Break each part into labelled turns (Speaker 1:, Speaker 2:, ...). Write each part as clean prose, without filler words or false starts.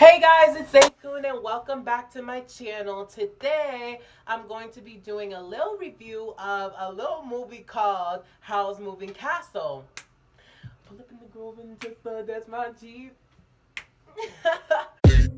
Speaker 1: Hey guys, it's Xay-Kun and welcome back to my channel. Today, I'm going to be doing a little review of a little movie called Howl's Moving Castle. Pull up in the Grove and just that's my Jeep.
Speaker 2: They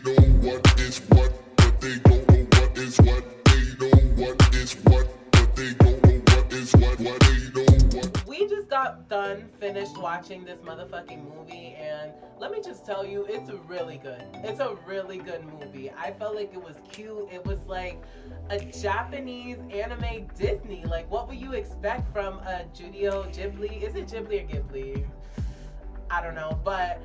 Speaker 2: know what is what, but they don't know what is what. They know what is what, but they don't know what is what. What they know what.
Speaker 1: We just got done finished watching this motherfucking movie, and let me just tell you, it's really good. It's a really good movie. I felt like it was cute. It was like a Japanese anime Disney. Like, what would you expect from a Studio Ghibli? Is it Ghibli or Ghibli? I don't know, but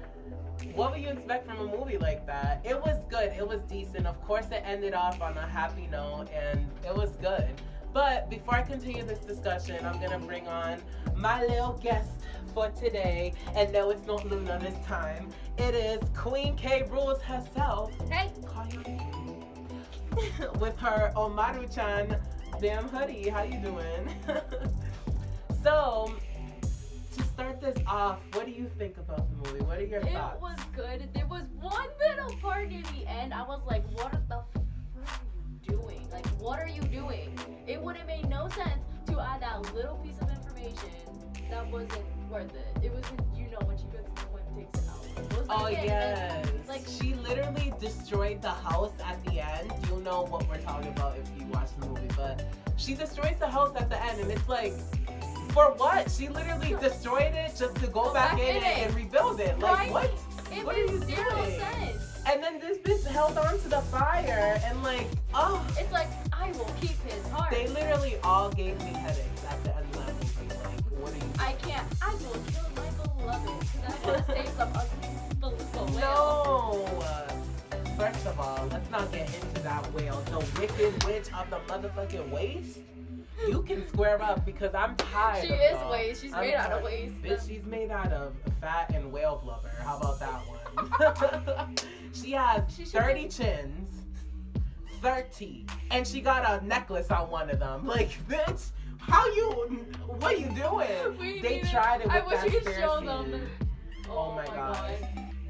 Speaker 1: what would you expect from a movie like that? It was good. It was decent. Of course, it ended off on a happy note, and it was good. But before I continue this discussion, I'm gonna bring on my little guest for today. And no, it's not Luna this time. It is Queen K. Rules herself.
Speaker 3: Hey.
Speaker 1: With her Omaru-chan damn hoodie. How you doing? So, to start this off, what do you think about the movie? What are your thoughts?
Speaker 3: It was good. There was one little part near the end. I was like, what the f are you doing? Like, what are you doing? It would have made no sense to add that little piece of information that wasn't worth it. It wasn't, when she puts the one takes it out. It wasn't
Speaker 1: Oh,
Speaker 3: again,
Speaker 1: yes.
Speaker 3: like,
Speaker 1: She literally destroyed the house at the end. You know what we're talking about if you watch the movie, but she destroys the house at the end, and it's like, for what? She literally destroyed it just to go back in it and rebuild it. Like,
Speaker 3: right?
Speaker 1: what?
Speaker 3: It
Speaker 1: What are you
Speaker 3: makes zero
Speaker 1: doing?
Speaker 3: sense.
Speaker 1: And then this bitch held on to the fire, and like, oh.
Speaker 3: It's like, I will keep his heart.
Speaker 1: They literally all gave me headaches at the end of that movie. Like, what are you doing?
Speaker 3: I can't. I will kill my beloved because I want to save some ugly whale.
Speaker 1: No. First of all, let's not get into that whale. The wicked witch of the motherfucking waste. You can square up because I'm tired.
Speaker 3: She
Speaker 1: of
Speaker 3: is
Speaker 1: y'all.
Speaker 3: waste. She's
Speaker 1: I'm
Speaker 3: made out of
Speaker 1: tired.
Speaker 3: waste.
Speaker 1: Bitch, she's made out of fat and whale blubber. How about that one? She has 30 chins. 30. And she got a necklace on one of them. Like, bitch, what are you doing? They tried it with
Speaker 3: I wish
Speaker 1: that
Speaker 3: you could
Speaker 1: stair
Speaker 3: show
Speaker 1: scene.
Speaker 3: them.
Speaker 1: Oh my god.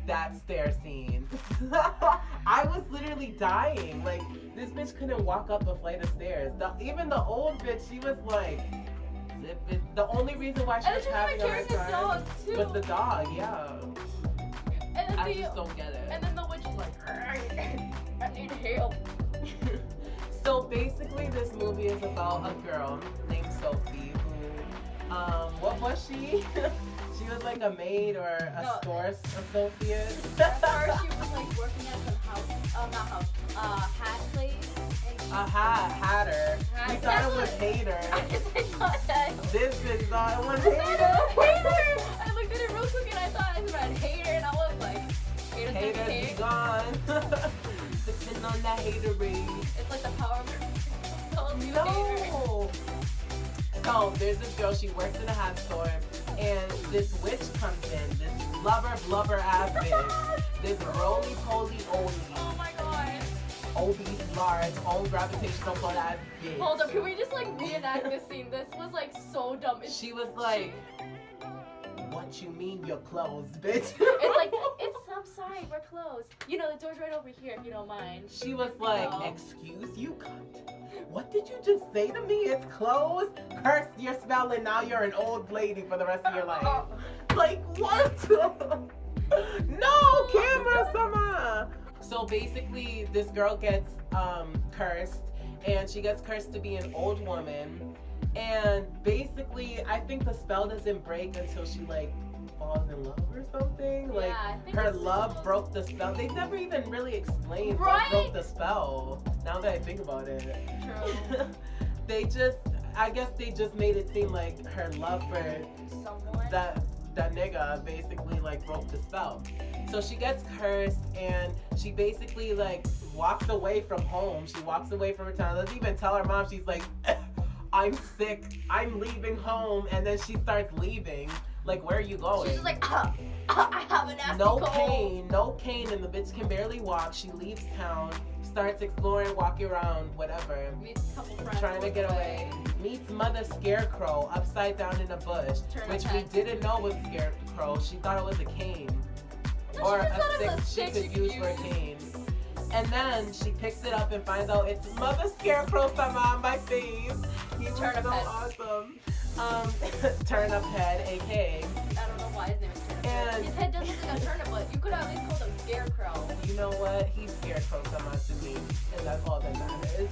Speaker 1: That stair scene. I was literally dying. Like, this bitch couldn't walk up a flight of stairs. Even the old bitch, she was like, zip it. The only reason why she was having a hard time was the dog, yeah.
Speaker 3: And then
Speaker 1: I just don't get it.
Speaker 3: And then the witch is like, I need help.
Speaker 1: So basically, this movie is about a girl named Sophie who, what was she? She was like a maid or a store associate.
Speaker 3: At first, she was like working at some hat place.
Speaker 1: A hatter. We thought it was hater.
Speaker 3: I thought that.
Speaker 1: This bitch thought it was
Speaker 3: Hater.
Speaker 1: hater.
Speaker 3: I looked at it real quick and I thought it read hater and I was like,
Speaker 1: Haters be gone. Sitting on that hatery.
Speaker 3: It's like the power of
Speaker 1: No. So there's this girl, she works in a hat store, and this witch comes in, this blubber ass bitch, this roly-poly oldie.
Speaker 3: Oh my god.
Speaker 1: Obese, large, own gravitational pull ass bitch.
Speaker 3: Hold up, can we just like reenact this scene? This was like so dumb.
Speaker 1: She was like, what you mean you're closed, bitch?
Speaker 3: It's like, I'm sorry, we're closed. The door's right over here if you don't mind.
Speaker 1: She was like, excuse you, cunt. What did you just say to me? It's closed? Curse your spell and now you're an old lady for the rest of your life. Like, what? No, camera-sama. So basically, this girl gets cursed, and she gets cursed to be an old woman. And basically, I think the spell doesn't break until she like falls in love or something. Like,
Speaker 3: I think
Speaker 1: her love broke the spell. They never even really explained what broke the spell. Now that I think about it.
Speaker 3: True.
Speaker 1: I guess they just made it seem like her love for
Speaker 3: Someone.
Speaker 1: that nigga basically like broke the spell. So she gets cursed, and she basically like walks away from home. She walks away from her town. Doesn't even tell her mom. She's like, I'm sick. I'm leaving home. And then she starts leaving. Like, where are you going?
Speaker 3: She's just like, I have a nasty
Speaker 1: no
Speaker 3: cold.
Speaker 1: No pain, and the bitch can barely walk. She leaves town, starts exploring, walking around, whatever.
Speaker 3: Meets a couple friends.
Speaker 1: Trying to get away. Meets Mother Scarecrow upside down in a bush, which we didn't know was Scarecrow. She thought it was a cane.
Speaker 3: No,
Speaker 1: or
Speaker 3: she just thought
Speaker 1: a
Speaker 3: it was
Speaker 1: stick
Speaker 3: a
Speaker 1: she
Speaker 3: stick
Speaker 1: could use for a cane. And then she picks it up and finds out it's Mother Scarecrow sama on my face. He was
Speaker 3: Turnip
Speaker 1: so
Speaker 3: head.
Speaker 1: awesome. Turnip Head, aka.
Speaker 3: I don't know why his name is Turnip.
Speaker 1: And-
Speaker 3: His head doesn't look like a turnip, but you could at least call him Scarecrow.
Speaker 1: You know what? He's Scarecrow sama to me, and that's all that matters.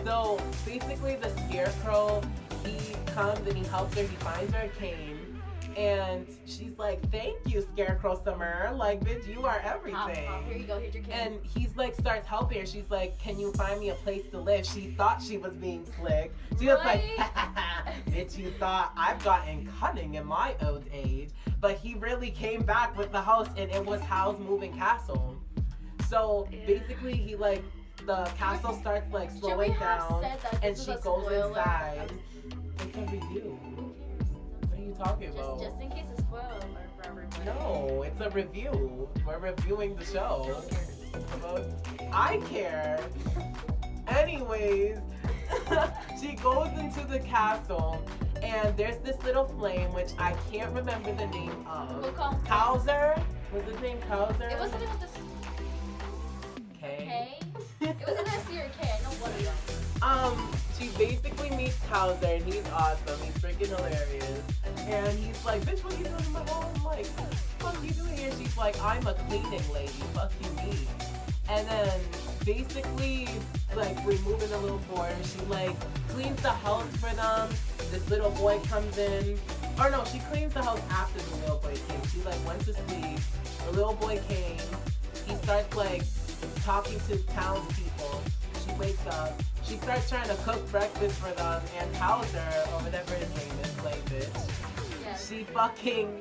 Speaker 1: So basically the Scarecrow, he comes and he helps her, he finds her a cane, and she's like, thank you, Scarecrow Summer. Like, bitch, you are everything.
Speaker 3: Here you go, here's your cane.
Speaker 1: And he's like, starts helping her. She's like, can you find me a place to live? She thought she was being slick. She was like, bitch, you thought I've gotten cunning in my old age. But he really came back with the house, and it was Howl's moving castle. So basically, he like, the castle starts like slowing down, and she goes inside. It's a review. What are you talking about?
Speaker 3: Just in case it's spoiled for everybody.
Speaker 1: No, it's a review. We're reviewing the show. I care. Anyways, she goes into the castle, and there's this little flame, which I can't remember the name
Speaker 3: We'll
Speaker 1: of.
Speaker 3: call him
Speaker 1: Kowser? Was his name Kowser?
Speaker 3: It wasn't with this
Speaker 1: K.
Speaker 3: K. It was an S or a K. I know one of them.
Speaker 1: She basically meets Howser, and he's awesome. He's freaking hilarious. And he's like, bitch, what are you doing in my home? I'm like, what the fuck are you doing here? She's like, I'm a cleaning lady. Fuck you mean? And then basically, like, we're moving a little forward. She like cleans the house for them. This little boy comes in. Or no, she cleans the house after the little boy came. She like went to sleep. The little boy came. He starts like talking to townspeople. She wakes up. She starts trying to cook breakfast for them, and Howser, or whatever his name is, play bitch.
Speaker 3: Yes.
Speaker 1: She fucking,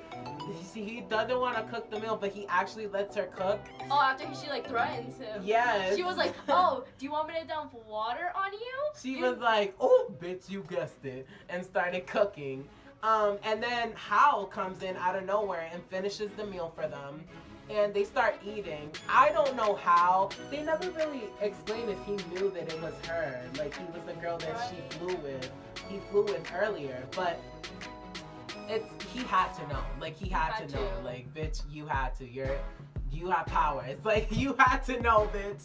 Speaker 1: he doesn't want to cook the meal, but he actually lets her cook.
Speaker 3: Oh, after she like threatens him.
Speaker 1: Yes.
Speaker 3: She was like, oh, do you want me to dump water on you?
Speaker 1: She was like, oh, bitch, you guessed it, and started cooking. And then Howl comes in out of nowhere and finishes the meal for them. And they start eating. I don't know how. They never really explained if he knew that it was her. Like, he was the girl that she flew with. He flew with earlier. But he had to know. Like, he had to know. Like, bitch, you had to. You have power. It's like, you had to know, bitch.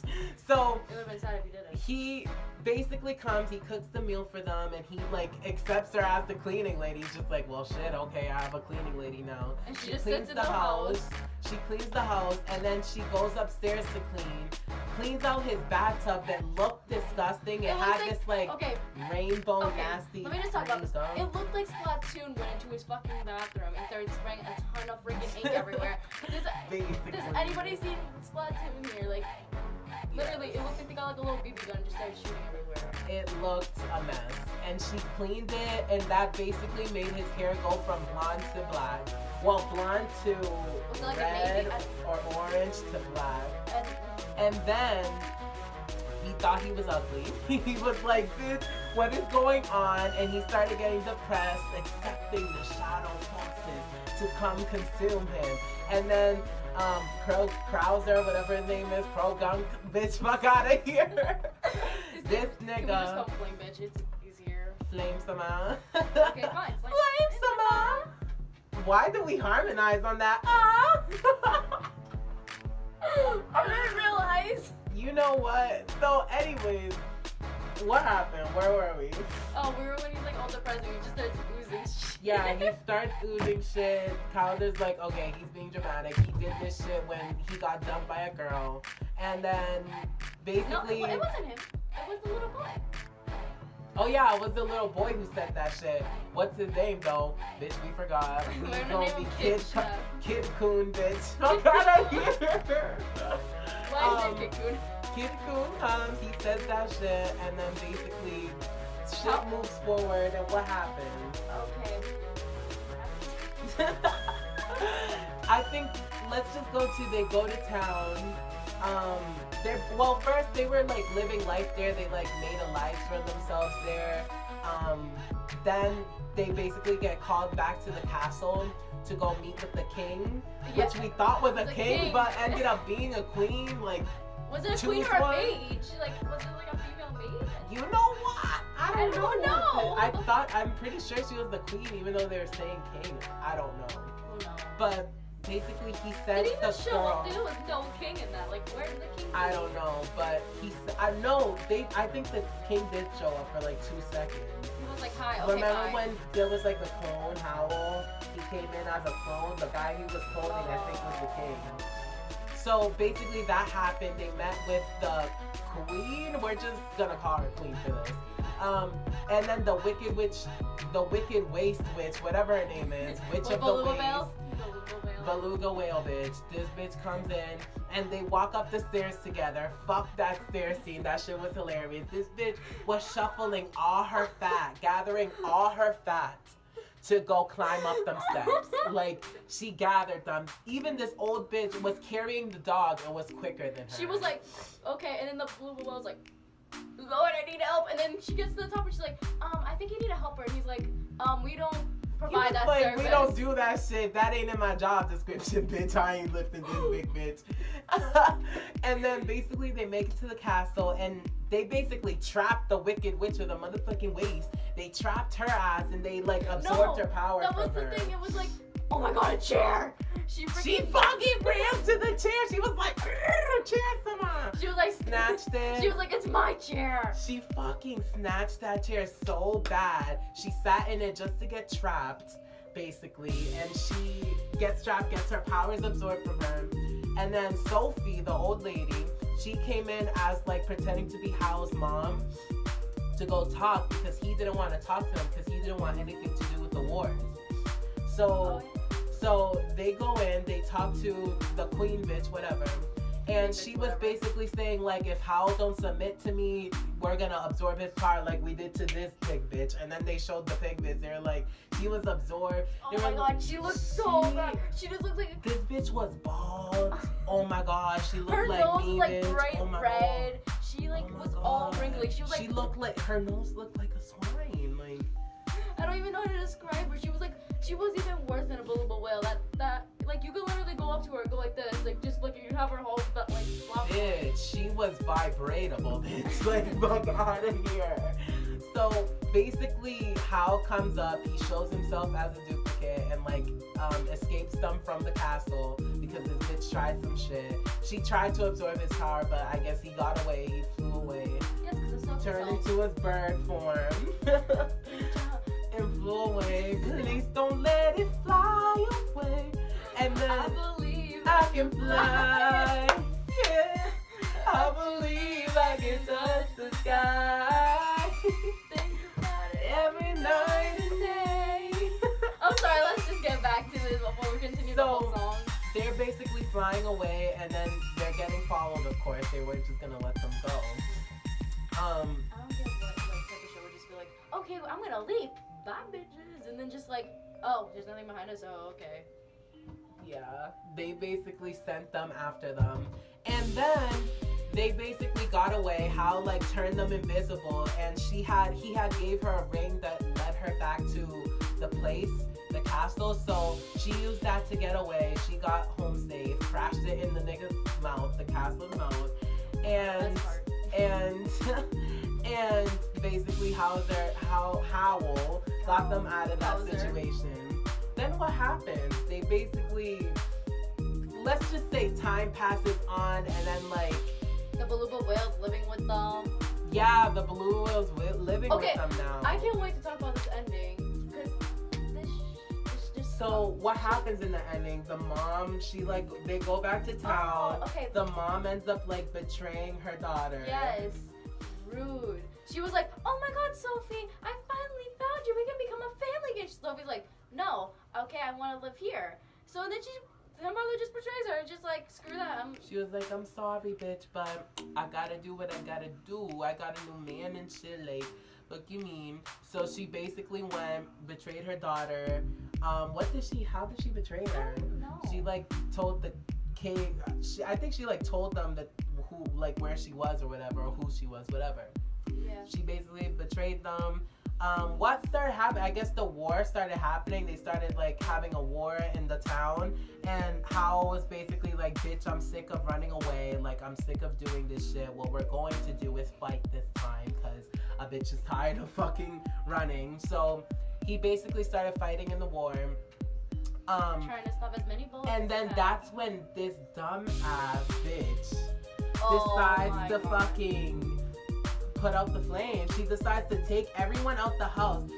Speaker 1: So,
Speaker 3: It would have been sad if you didn't.
Speaker 1: he basically comes, he cooks the meal for them, and he like accepts her as the cleaning lady. He's just like, well, shit, okay, I have a cleaning lady now.
Speaker 3: And she just sits in the house.
Speaker 1: She cleans the house, and then she goes upstairs to cleans out his bathtub that looked disgusting. It had this like rainbow nasty.
Speaker 3: Let me just talk about this.
Speaker 1: stuff.
Speaker 3: It looked like Splatoon went into his fucking bathroom and started spraying a ton of freaking ink everywhere. Does anybody seen Splatoon here? Like, literally, it looked like they got like a little BB gun and just started shooting everywhere.
Speaker 1: It looked a mess. And she cleaned it, and that basically made his hair go from blonde to black. Well, blonde to
Speaker 3: like
Speaker 1: red or orange to black. And then he thought he was ugly. He was like, bitch, what is going on? And he started getting depressed, accepting the shadow forces to come consume him. And then Krauser, whatever his name is, Pro-Gunk, bitch, fuck out of here. This
Speaker 3: Can we just
Speaker 1: nigga.
Speaker 3: call him Flame Bitch? It's easier.
Speaker 1: Flame Sama.
Speaker 3: Okay, fine. It's like,
Speaker 1: Flame Sama. Why do we harmonize on that? Ah.
Speaker 3: I didn't realize.
Speaker 1: You know what? So, anyways, what happened? Where were we?
Speaker 3: Oh, we were when he's like all depressed and he just starts oozing shit.
Speaker 1: Yeah, he starts oozing shit. Calder's like, okay, he's being dramatic. He did this shit when he got dumped by a girl. And then, basically...
Speaker 3: No, it wasn't him. It was the little boy.
Speaker 1: Oh yeah, it was the little boy who said that shit. What's his name though? Bitch, we forgot. He's gonna be Kid Kun, bitch. Fuck out of here.
Speaker 3: Why is it Kid Kun?
Speaker 1: Kid Kun comes, he says that shit, and then basically shit moves forward, and what happens?
Speaker 3: Okay.
Speaker 1: I think let's just they go to town. First they were like living life there. They like made a life for themselves there. Then they basically get called back to the castle to go meet with the king, which we thought was a king, but ended up being a queen. Like,
Speaker 3: was it a queen or a mage? Like, was it like a female mage?
Speaker 1: You know what? I don't know.
Speaker 3: know.
Speaker 1: I'm pretty sure she was the queen, even though they were saying king. I don't know.
Speaker 3: no.
Speaker 1: But basically he
Speaker 3: Did
Speaker 1: sent
Speaker 3: he even
Speaker 1: the
Speaker 3: show
Speaker 1: girl.
Speaker 3: up? There was no king in that. Like, where did the king
Speaker 1: I
Speaker 3: go?
Speaker 1: don't know, but I know I think the king did show up for like 2 seconds.
Speaker 3: He was like, hi, okay,
Speaker 1: Remember
Speaker 3: bye.
Speaker 1: when there was like the clone Howl? He came in as a clone. The guy he was cloning, I think, was the king. So basically that happened. They met with the queen. We're just gonna call her queen for this. And then the wicked witch, the wicked waste witch, whatever her name is, witch of the
Speaker 3: Beluga
Speaker 1: waste.
Speaker 3: whale?
Speaker 1: Beluga whale bitch. This bitch comes in and they walk up the stairs together. Fuck that stair scene. That shit was hilarious. This bitch was shuffling all her fat, gathering all her fat to go climb up them steps. Like, she gathered them. Even this old bitch was carrying the dog and was quicker than her.
Speaker 3: She was like, okay, and then the beluga whale was like, Lord, I need help. And then she gets to the top and she's like, I think you need a helper. And he's like, we don't provide that
Speaker 1: like,
Speaker 3: service.
Speaker 1: we don't do that shit. That ain't in my job description, bitch. I ain't lifting this big bitch. And then basically they make it to the castle and they basically trapped the wicked witch of the motherfucking waste. They trapped her ass and they like absorbed her power
Speaker 3: that was
Speaker 1: from
Speaker 3: the
Speaker 1: her.
Speaker 3: thing. It was like, oh my god, a chair. She
Speaker 1: fucking ran to the chair. She was like, chair somehow.
Speaker 3: She was like,
Speaker 1: Snatched it.
Speaker 3: She was like, it's my chair.
Speaker 1: She fucking snatched that chair so bad. She sat in it just to get trapped, basically. And she gets trapped, gets her powers absorbed from her. And then Sophie, the old lady, she came in as like pretending to be Howl's mom to go talk because he didn't want to talk to him because he didn't want anything to do with the wars. So they go in, they talk to the queen bitch, whatever. And she was basically saying, like, if Howl don't submit to me, we're gonna absorb his power like we did to this pig bitch. And then they showed the pig bitch. They're like, she was absorbed.
Speaker 3: Oh my god, she looked so bad. She just looked like
Speaker 1: this bitch was bald. Oh my god, she looked
Speaker 3: her
Speaker 1: like
Speaker 3: nose
Speaker 1: me,
Speaker 3: was like
Speaker 1: bitch.
Speaker 3: bright
Speaker 1: Oh my
Speaker 3: red.
Speaker 1: god.
Speaker 3: She like
Speaker 1: Oh my
Speaker 3: was all
Speaker 1: God.
Speaker 3: wrinkly. She was like,
Speaker 1: she looked like her nose looked like a swine. Like,
Speaker 3: I don't even know how to describe her. She was like, she was even worse than a beluga whale. That like you could literally go up to her and go like this, like just like you have her whole but like flop.
Speaker 1: bitch, she was vibratable, bitch. Like, fuck out of here. So basically, Howl comes up. He shows himself as a duplicate and like escapes them from the castle because this bitch tried some shit. She tried to absorb his power, but I guess he got away. He flew away.
Speaker 3: Yes, because it's so
Speaker 1: Turned into his bird form and flew away. Please don't let it fly away. And then
Speaker 3: I believe
Speaker 1: I can fly. Yeah, I believe I can touch the sky.
Speaker 3: Think about it
Speaker 1: Every night and day.
Speaker 3: I'm sorry, let's just get back to this before we continue the whole song.
Speaker 1: They're basically flying away and then they're getting followed, of course. They weren't just gonna let them go.
Speaker 3: I don't get what like type of show would just be like, okay, well, I'm gonna leave. Bye, bitches. And then just like, oh, there's nothing behind us. Oh, okay.
Speaker 1: Yeah, they basically sent them after them. And then they basically got away. Howl like turned them invisible and he had gave her a ring that led her back to the place, the castle. So she used that to get away. She got home safe, crashed it in the nigga's mouth, the castle's mouth. And and basically Howl got them out of that situation. Then what happens? They basically, let's just say time passes on and then like
Speaker 3: The beluga whale's living with them.
Speaker 1: yeah, the blue whale's living with them now.
Speaker 3: I can't wait to talk about this ending because this just.
Speaker 1: So what happens in the ending? The mom, they go back to town.
Speaker 3: Oh, okay.
Speaker 1: The mom ends up like betraying her daughter.
Speaker 3: Yes. Rude. She was like, oh my god, Sophie, I finally found you. We can become a family again. Sophie's like, no, okay, I want to live here. So then her mother just betrays her. Just like, screw that.
Speaker 1: She was like, I'm sorry, bitch, but I gotta do what I gotta do. I got a new man and shit. Like, what you mean? So she basically went, betrayed her daughter. How did she betray her?
Speaker 3: No.
Speaker 1: She like told the king. I think she like told them that where she was or whatever, or who she was, whatever.
Speaker 3: Yeah.
Speaker 1: She basically betrayed them. What started happening? I guess the war started happening. They started like having a war in the town, and Howl was basically like, "Bitch, I'm sick of running away. Like, I'm sick of doing this shit. What we're going to do is fight this time, cause a bitch is tired of fucking running." So he basically started fighting in the war.
Speaker 3: Trying to stop as many bullets.
Speaker 1: And then that's when this dumb ass bitch
Speaker 3: Oh
Speaker 1: decides
Speaker 3: my
Speaker 1: to
Speaker 3: God.
Speaker 1: fucking put out the flame. She decides to take everyone out the house.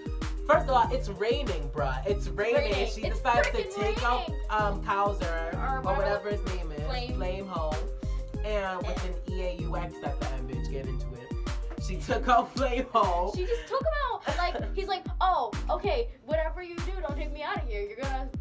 Speaker 1: First of all, it's raining, bruh. It's raining. And she
Speaker 3: It's
Speaker 1: decides to
Speaker 3: freaking
Speaker 1: take out Kowser
Speaker 3: Or
Speaker 1: or whatever his name is,
Speaker 3: Flame.
Speaker 1: Ho, and with an EAUX at the end, bitch. Get into it. She took out Flame Ho.
Speaker 3: She just took him out. Like, he's like, oh, okay, whatever you do, don't take me out of here.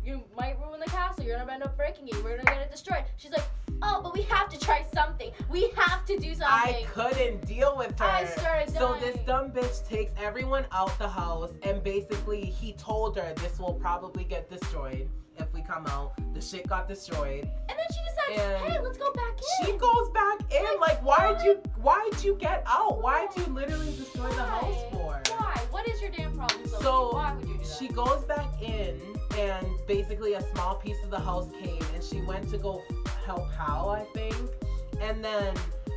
Speaker 3: You might ruin the castle. You're gonna end up breaking it. We're gonna get it destroyed. She's like, oh, but we have to try something. We have to do something.
Speaker 1: I couldn't deal with her.
Speaker 3: I started
Speaker 1: So
Speaker 3: dying.
Speaker 1: this dumb bitch takes everyone out the house, and basically he told her this will probably get destroyed if we come out. The shit got destroyed.
Speaker 3: And then she decides,
Speaker 1: And
Speaker 3: hey, let's go back in.
Speaker 1: She goes back in. Like, why'd you get out? Why'd you literally destroy the house for?
Speaker 3: Why? What is your damn problem, Sophie?
Speaker 1: So
Speaker 3: why would you do that?
Speaker 1: she goes back in, and basically a small piece of the house came, and she went to go help Hal, I think. And then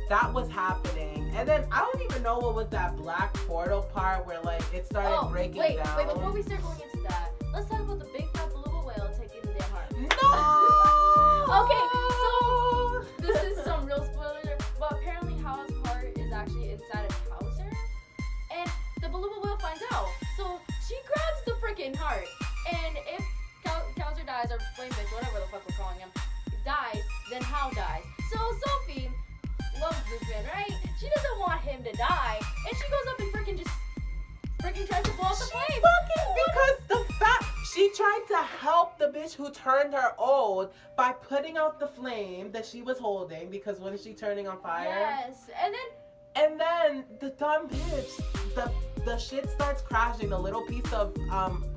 Speaker 1: that was happening. And then I don't even know what was that black portal part where like it started breaking down.
Speaker 3: Wait, before we start going into that, let's talk about the big fat beluga whale taking the damn heart.
Speaker 1: No!
Speaker 3: Okay, so this is some real spoiler, but apparently Howl's heart is actually inside of Kowser, and the beluga whale finds out. So she grabs the freaking heart, and if Kowser dies, or Flame Bitch, whatever the fuck we're calling him, dies, then How dies. So Sophie loves this man, right? She doesn't want him to die, and she goes up and freaking just freaking tries to blow up the flame.
Speaker 1: Because the fact she tried to help the bitch who turned her old by putting out the flame that she was holding, because when is she turning on fire?
Speaker 3: Yes, and
Speaker 1: then the dumb bitch, the shit starts crashing. The little piece of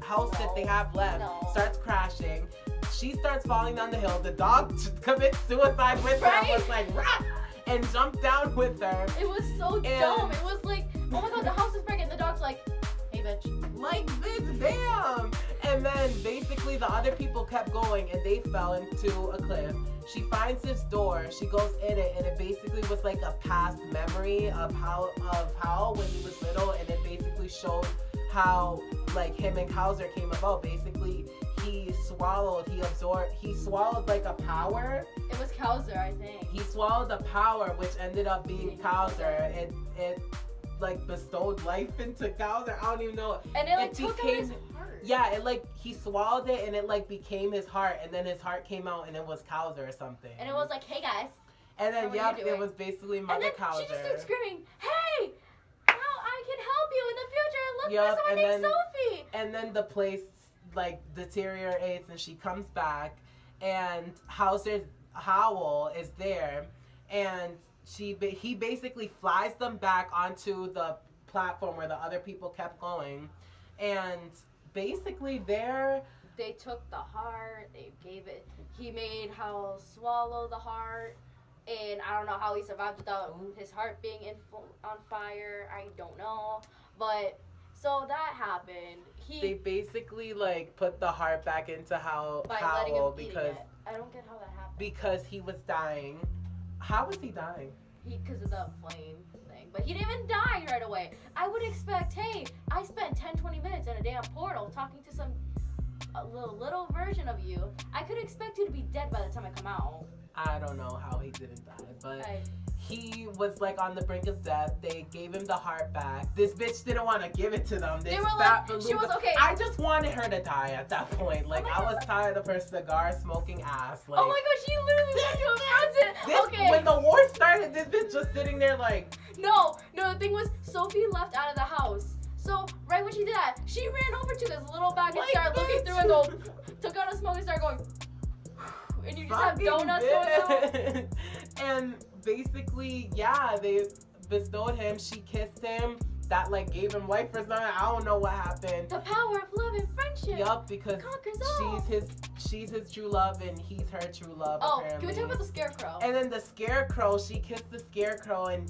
Speaker 1: house that they have left starts crashing. She starts falling down the hill. The dog commits suicide with her and was like, rah! And jumped down with her.
Speaker 3: it was so dumb. It was like, oh my god, the house is breaking. The dog's like, hey bitch.
Speaker 1: Like, bitch, damn. And then basically the other people kept going and they fell into a cliff. She finds this door, she goes in it, and it basically was like a past memory of how when he was little, and it basically showed how like him and Kowser came about. Basically he swallowed like a power.
Speaker 3: It was Kowser, I think.
Speaker 1: He swallowed the power, which ended up being Kowser. It like bestowed life into Kowser. I don't even know.
Speaker 3: And it like took out his heart.
Speaker 1: Yeah, it like he swallowed it and it like became his heart, and then his heart came out and it was Kowser or something.
Speaker 3: And it was like, hey guys.
Speaker 1: And then
Speaker 3: How are you
Speaker 1: it
Speaker 3: doing?
Speaker 1: was basically Mother Kowser.
Speaker 3: She just starts screaming, hey, how I can help you in the future. Look,
Speaker 1: Yup,
Speaker 3: someone named Sophie.
Speaker 1: And then the place like deteriorates and she comes back, and Howl is there, and he basically flies them back onto the platform where the other people kept going, and basically
Speaker 3: They took the heart, they gave it, he made Howl swallow the heart, and I don't know how he survived without his heart being on fire, I don't know, but so that happened.
Speaker 1: They basically like put the heart back into Howl because
Speaker 3: I don't get how that happened.
Speaker 1: Because he was dying. How was he dying?
Speaker 3: Because of the flame thing. But he didn't even die right away. I would expect, hey, I spent 10-20 minutes in a damn portal talking to a little version of you. I could expect you to be dead by the time I come out.
Speaker 1: I don't know how he didn't die, but he was like on the brink of death. They gave him the heart back. This bitch didn't want to give it to them.
Speaker 3: They were like, she was okay.
Speaker 1: I just wanted her to die at that point. Like, I was tired of her cigar smoking ass. Like,
Speaker 3: oh my god, she literally went to a present. Okay.
Speaker 1: When the war started, this bitch just sitting there like.
Speaker 3: No, the thing was, Sophie left out of the house. So, right when she did that, she ran over to this little bag and started looking through and took out a smoke and started going, and you just have donuts going out.
Speaker 1: And basically, yeah, they bestowed him. She kissed him. That like gave him life or something. I don't know what happened.
Speaker 3: The power of love and friendship.
Speaker 1: Yup, because she's his true love and he's her true love.
Speaker 3: Oh,
Speaker 1: apparently.
Speaker 3: can we talk about the scarecrow?
Speaker 1: And then the scarecrow, she kissed the scarecrow, and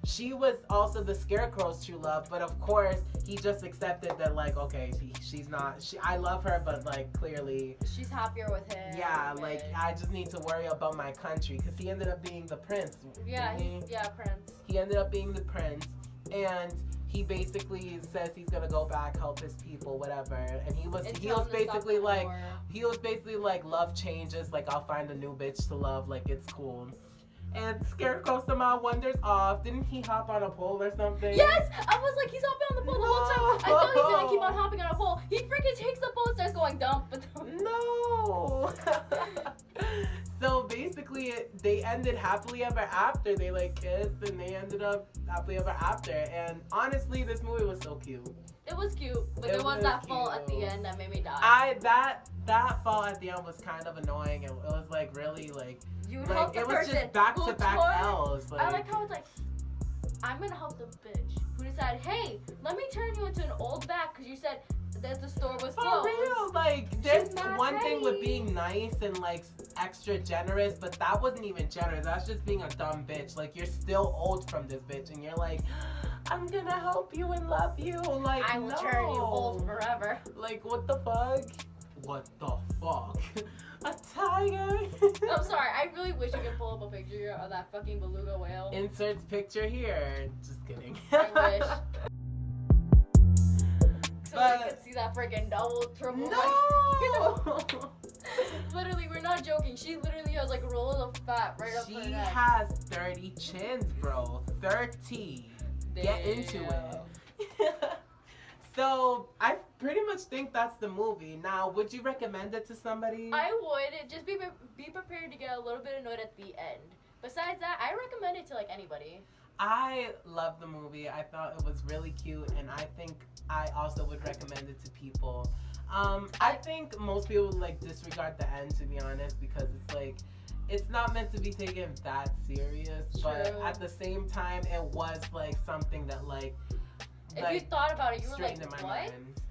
Speaker 1: she was also the scarecrow's true love. But of course, he just accepted that like, okay, she's not. I love her, but like clearly
Speaker 3: she's happier with him.
Speaker 1: Yeah, like I just need to worry about my country, because he ended up being the prince.
Speaker 3: Yeah, Prince.
Speaker 1: He ended up being the prince, and he basically says he's gonna go back, help his people, whatever. And he was basically like, love changes, like I'll find a new bitch to love, like it's cool. And Scarecrow somehow wanders off. Didn't he hop on a pole or something?
Speaker 3: Yes! I was like, he's hopping on the pole the whole time. I thought he was gonna keep on hopping on a pole. He freaking takes the pole and starts going dump.
Speaker 1: No! So basically, they ended happily ever after. They like kissed and they ended up happily ever after. And honestly, this movie was so cute.
Speaker 3: It was cute, but there was that fall at the end that made me die.
Speaker 1: That fall at the end was kind of annoying. It was like really like
Speaker 3: it
Speaker 1: was just back to back L's.
Speaker 3: I like how it's like, I'm gonna help the bitch who decided, hey, let me turn you into an old bat because you said that the store was closed.
Speaker 1: For real, like there's one thing with being nice and like extra generous, but that wasn't even generous. That's just being a dumb bitch. Like you're still old from this bitch, and you're like, I'm gonna help you and love you. Like
Speaker 3: I will turn you old forever.
Speaker 1: Like what the fuck? What the fuck? A tiger?
Speaker 3: I'm sorry. I really wish I could pull up a picture of that fucking beluga whale.
Speaker 1: Inserts picture here. Just kidding.
Speaker 3: I wish. So
Speaker 1: But
Speaker 3: you could see that freaking double, triple.
Speaker 1: no!
Speaker 3: Literally, we're not joking. She literally has like rolls of fat right up her
Speaker 1: She
Speaker 3: neck.
Speaker 1: has 30 chins, bro. 30. Get into it. So I pretty much think that's the movie. Now, would you recommend it to somebody?
Speaker 3: I would. Just be prepared to get a little bit annoyed at the end. Besides that, I recommend it to like anybody.
Speaker 1: I love the movie. I thought it was really cute, and I think I also would recommend it to people. I think most people would like disregard the end, to be honest, because it's like it's not meant to be taken that serious.
Speaker 3: True.
Speaker 1: But at the same time, it was like something that like.
Speaker 3: If you thought about it, you were like,
Speaker 1: in my
Speaker 3: what?
Speaker 1: mind.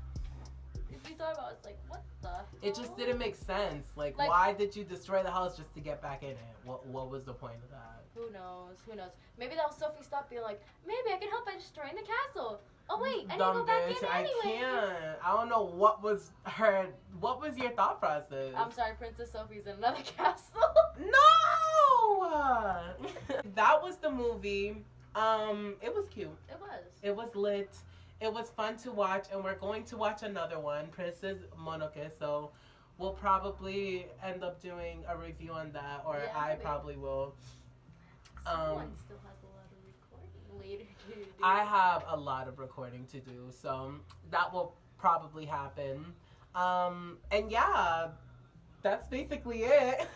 Speaker 3: If you thought about it, it's like, what the hell?
Speaker 1: It just didn't make sense. Like, why did you destroy the house just to get back in it? What was the point of that?
Speaker 3: Who knows? Who knows? Maybe that was Sophie Stop being like, maybe I can help by destroying the castle. Oh wait, I need to go back in anyway.
Speaker 1: I can't. I don't know what was your thought process?
Speaker 3: I'm sorry, Princess Sophie's in another castle.
Speaker 1: No! That was the movie. It was cute.
Speaker 3: It was.
Speaker 1: It was lit. It was fun to watch, and we're going to watch another one, Princess Mononoke. So we'll probably end up doing a review on that, or
Speaker 3: yeah,
Speaker 1: I probably will.
Speaker 3: Someone still has a lot of recording later to do.
Speaker 1: I have a lot of recording to do, so that will probably happen. And yeah, that's basically it.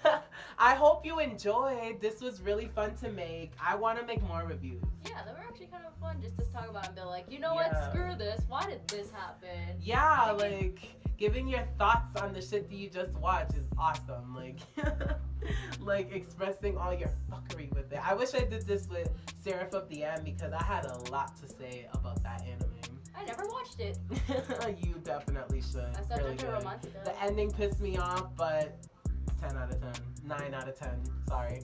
Speaker 1: I hope you enjoyed. This was really fun to make. I want to make more reviews.
Speaker 3: Yeah, they were actually kind of fun just to talk about and be like, you know what, screw this. Why did this happen?
Speaker 1: Yeah, like giving your thoughts on the shit that you just watched is awesome. Like, like expressing all your fuckery with it. I wish I did this with Seraph of the End because I had a lot to say about that anime.
Speaker 3: I never watched it.
Speaker 1: You definitely should.
Speaker 3: I saw
Speaker 1: really
Speaker 3: Jojo
Speaker 1: good.
Speaker 3: Romantica.
Speaker 1: The ending pissed me off, but 10 out of 10. 9 out of 10. Sorry.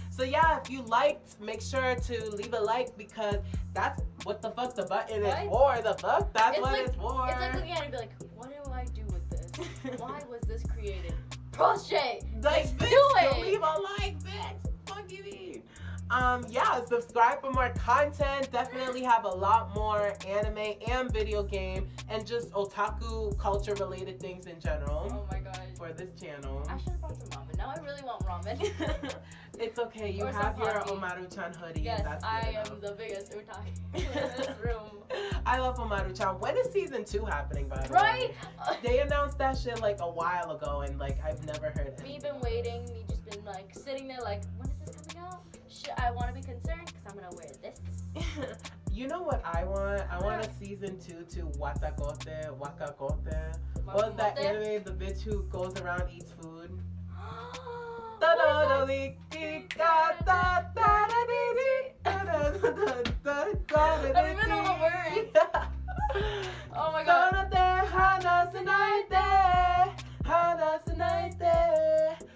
Speaker 1: So yeah, if you liked, make sure to leave a like because that's what the fuck the button is for. The fuck? That's what it's for.
Speaker 3: It's like looking at it and be like, what do I do with this? Why was this created? Crochet!
Speaker 1: Like,
Speaker 3: do
Speaker 1: bitch,
Speaker 3: it!
Speaker 1: Leave a like, bitch! Fuck you mean? Yeah, subscribe for more content. Definitely have a lot more anime and video game and just otaku culture related things in general.
Speaker 3: Oh my god.
Speaker 1: For this channel.
Speaker 3: I should have brought some ramen. Now I really want ramen.
Speaker 1: It's okay. You
Speaker 3: Or
Speaker 1: have your
Speaker 3: some
Speaker 1: Omaru-chan hoodie.
Speaker 3: Yes,
Speaker 1: And that's
Speaker 3: I
Speaker 1: good
Speaker 3: am
Speaker 1: enough.
Speaker 3: the biggest otaku in this room.
Speaker 1: I love Omaru-chan. When is season 2 happening, by the
Speaker 3: Right?
Speaker 1: way? They announced that shit like a while ago, and like I've never heard it.
Speaker 3: Me been waiting. Me just been like sitting there like, when is this coming out? I want to be concerned because I'm gonna wear this.
Speaker 1: You know what I want? I want a season 2 to Watakote, Wakakote. What was that anime? The bitch who goes around eats food.
Speaker 3: I don't even know the words. Oh my god.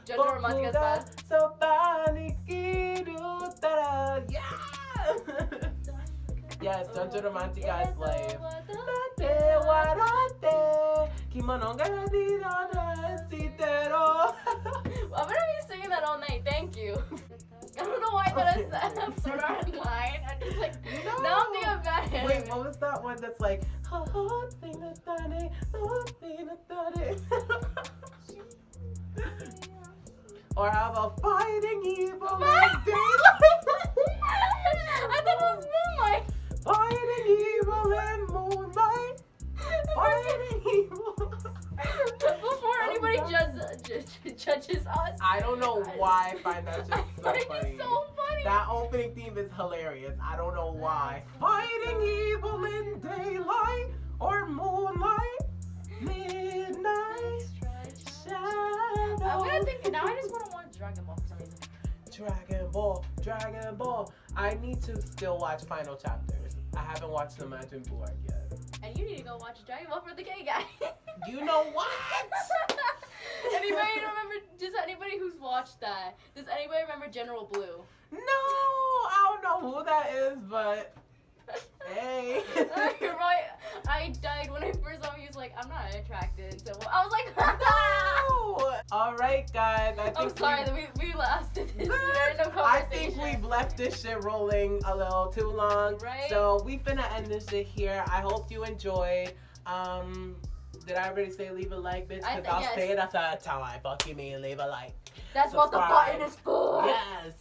Speaker 3: Jojo Romantica's bad.
Speaker 1: Yeah! Yes, Jojo Romantica's life.
Speaker 3: I'm gonna be singing that all night. Thank you. I don't know why, but I said I'm so in line. I'm just like, now I'm thinking about it.
Speaker 1: what was that one that's like, or how about fighting evil in daylight?
Speaker 3: I thought it was Moonlight.
Speaker 1: Fighting evil in moonlight. Fighting evil.
Speaker 3: Before anybody judges us.
Speaker 1: I don't know why I find that just so
Speaker 3: Like,
Speaker 1: funny.
Speaker 3: it's so funny.
Speaker 1: That opening theme is hilarious. I don't know why. Fighting evil in daylight or moonlight, midnight shadow.
Speaker 3: I'm gonna think now. I just want to watch Dragon Ball for some reason.
Speaker 1: Dragon Ball, Dragon Ball. I need to still watch final chapters. I haven't watched the Majin Buu arc yet.
Speaker 3: And you need to go watch Dragon Ball for the gay guy.
Speaker 1: You know what?
Speaker 3: Anybody remember? Does anybody who's watched that? Does anybody remember General Blue?
Speaker 1: No, I don't know who that is, but hey.
Speaker 3: You're right. I died when I first saw him. He was like, I'm not attracted. So I was like,
Speaker 1: No. All right, guys.
Speaker 3: I'm sorry that we lasted this random
Speaker 1: I
Speaker 3: conversation.
Speaker 1: think we've left this shit rolling a little too long.
Speaker 3: Right?
Speaker 1: So we finna end this shit here. I hope you enjoyed. Did I already say leave a like, bitch? Because I'll
Speaker 3: yes.
Speaker 1: say it a third time. Fuck you mean leave a like.
Speaker 3: That's what the
Speaker 1: Subscribe.
Speaker 3: button is for.
Speaker 1: Yes.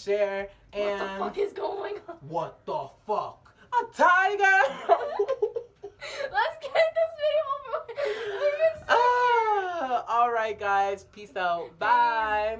Speaker 1: Share and
Speaker 3: What the fuck is going on?
Speaker 1: what the fuck? A tiger.
Speaker 3: Let's get this video over with. We've been so
Speaker 1: All right, guys. Peace out. Bye.